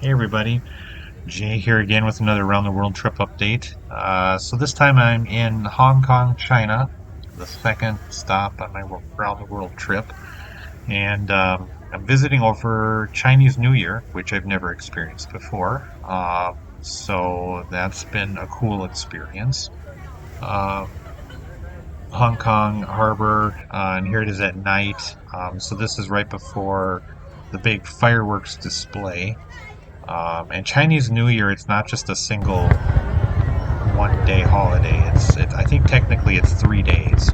Hey everybody, Jay here again with another Around the World trip update. So this time I'm in Hong Kong, China, the second stop on my Around the World trip, and I'm visiting over Chinese New Year, which I've never experienced before. So that's been a cool experience. Uh, Hong Kong Harbor, and here it is at night. So this is right before the big fireworks display. And Chinese New Year, it's not just a single one day holiday. I think technically it's 3 days.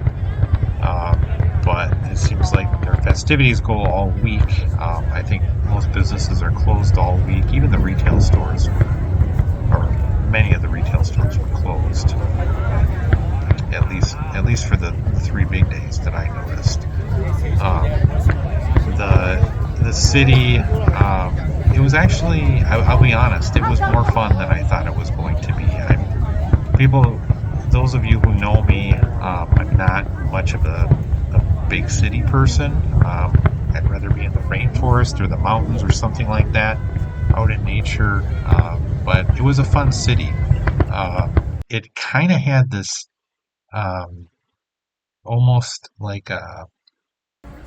But it seems like their festivities go all week. I think most businesses are closed all week. Even the retail stores or many of the retail stores were closed. At least for the three big days that I noticed. Um, the city, it was actually, I'll be honest, it was more fun than I thought it was going to be. People, those of you who know me, I'm not much of a big city person. I'd rather be in the rainforest or the mountains or something like that, out in nature. But it was a fun city. Uh, it kind of had this um, almost like a,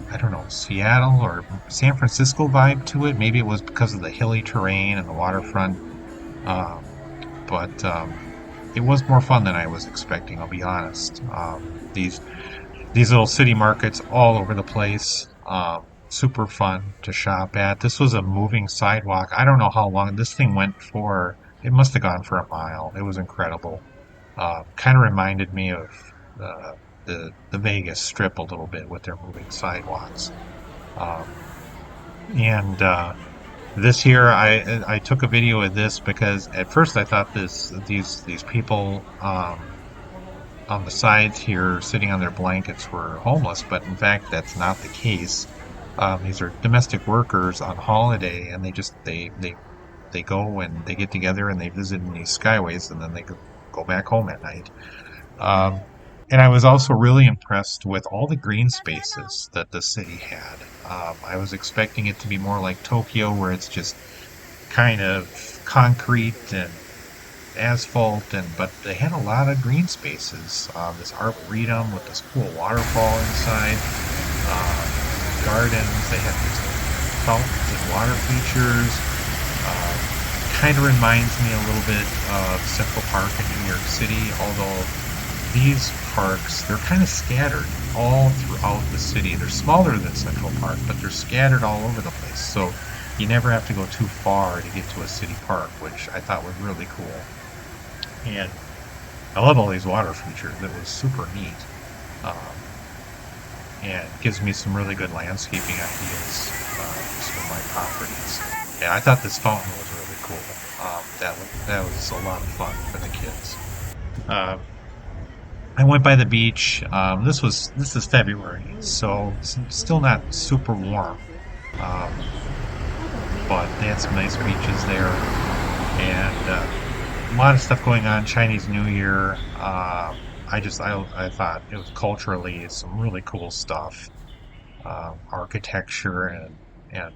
I don't know, Seattle or San Francisco vibe to it. Maybe it was because of the hilly terrain and the waterfront. Um, but it was more fun than I was expecting. I'll be honest. These little city markets all over the place. Super fun to shop at. This was a moving sidewalk. I don't know how long this thing went for. It must have gone for a mile. It was incredible. Kind of reminded me of the Vegas Strip a little bit with their moving sidewalks. Um, and this year, I took a video of this because at first I thought these people on the sides here sitting on their blankets were homeless, but in fact that's not the case. These are domestic workers on holiday, and they go and they get together and they visit in these skyways, and then they go back home at night. Um, and I was also really impressed with all the green spaces that the city had. I was expecting it to be more like Tokyo, where it's just kind of concrete and asphalt, and but they had a lot of green spaces. This arboretum with this cool waterfall inside, gardens. They had these fountains and water features. Um, kind of reminds me a little bit of Central Park in New York City, although these parks, they're kind of scattered all throughout the city. They're smaller than Central Park, but they're scattered all over the place. So you never have to go too far to get to a city park, which I thought was really cool. And I love all these water features. It was super neat. Um, and gives me some really good landscaping ideas for some of my properties. And I thought this fountain was really cool. That was a lot of fun for the kids. Uh, I went by the beach. This is February, so it's still not super warm. Um, but they had some nice beaches there, and a lot of stuff going on. Chinese New Year. I thought it was culturally some really cool stuff. Architecture and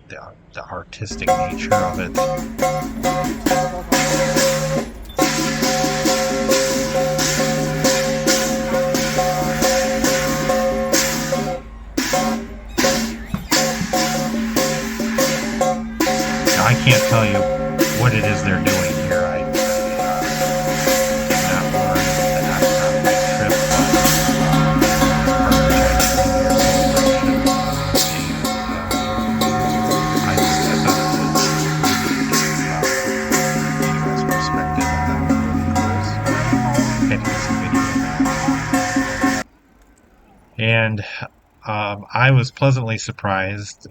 the artistic nature of it. Now I can't tell you what it is they're doing here. I did not learn the accent on my trip, but it's part of the Chinese New Year celebration, and I thought it was really neat from the U.S. perspective. I thought it was really cool. So had to get some video of that. And I was pleasantly surprised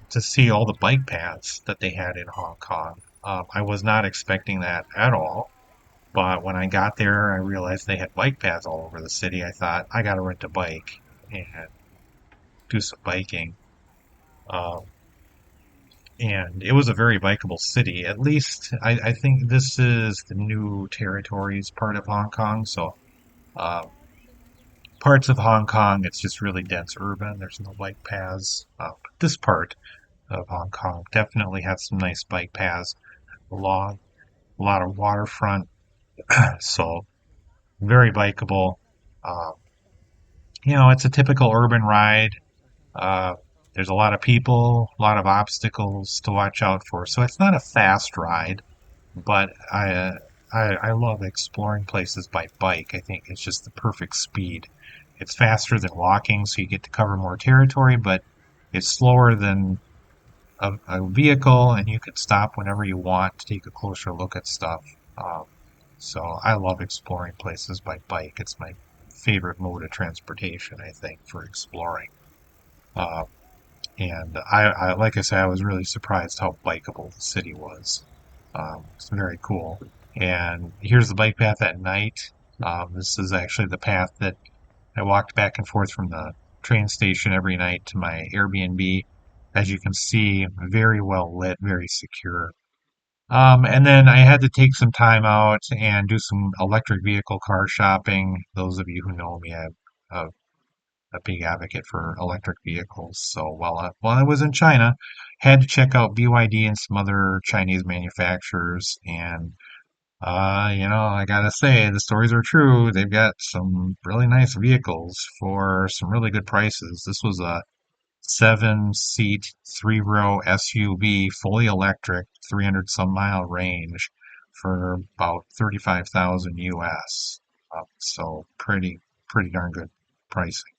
to see all the bike paths that they had in Hong Kong. I was not expecting that at all. But when I got there, I realized they had bike paths all over the city. I thought, I got to rent a bike and do some biking. Um, and it was a very bikeable city. At least I think this is the new territories part of Hong Kong. So uh, parts of Hong Kong, it's just really dense urban. There's no bike paths. But this part of Hong Kong definitely had some nice bike paths. long, a lot of waterfront, so very bikeable. Um, it's a typical urban ride. Uh, there's a lot of people, a lot of obstacles to watch out for. So it's not a fast ride, but I love exploring places by bike. I think it's just the perfect speed. It's faster than walking, so you get to cover more territory, but it's slower than a vehicle, and you can stop whenever you want to take a closer look at stuff. Um, so I love exploring places by bike. It's my favorite mode of transportation, I think, for exploring. Uh, and like I said, I was really surprised how bikeable the city was. It's very cool. And here's the bike path at night. This is actually the path that I walked back and forth from the train station every night to my Airbnb. As you can see, very well lit, very secure. And then I had to take some time out and do some electric vehicle car shopping. Those of you who know me, I'm a big advocate for electric vehicles. So while I was in China, had to check out BYD and some other Chinese manufacturers. And I gotta say, the stories are true. They've got some really nice vehicles for some really good prices. This was a 7-seat, three-row SUV, fully electric, 300 some mile range for about 35,000 US. So pretty darn good pricing.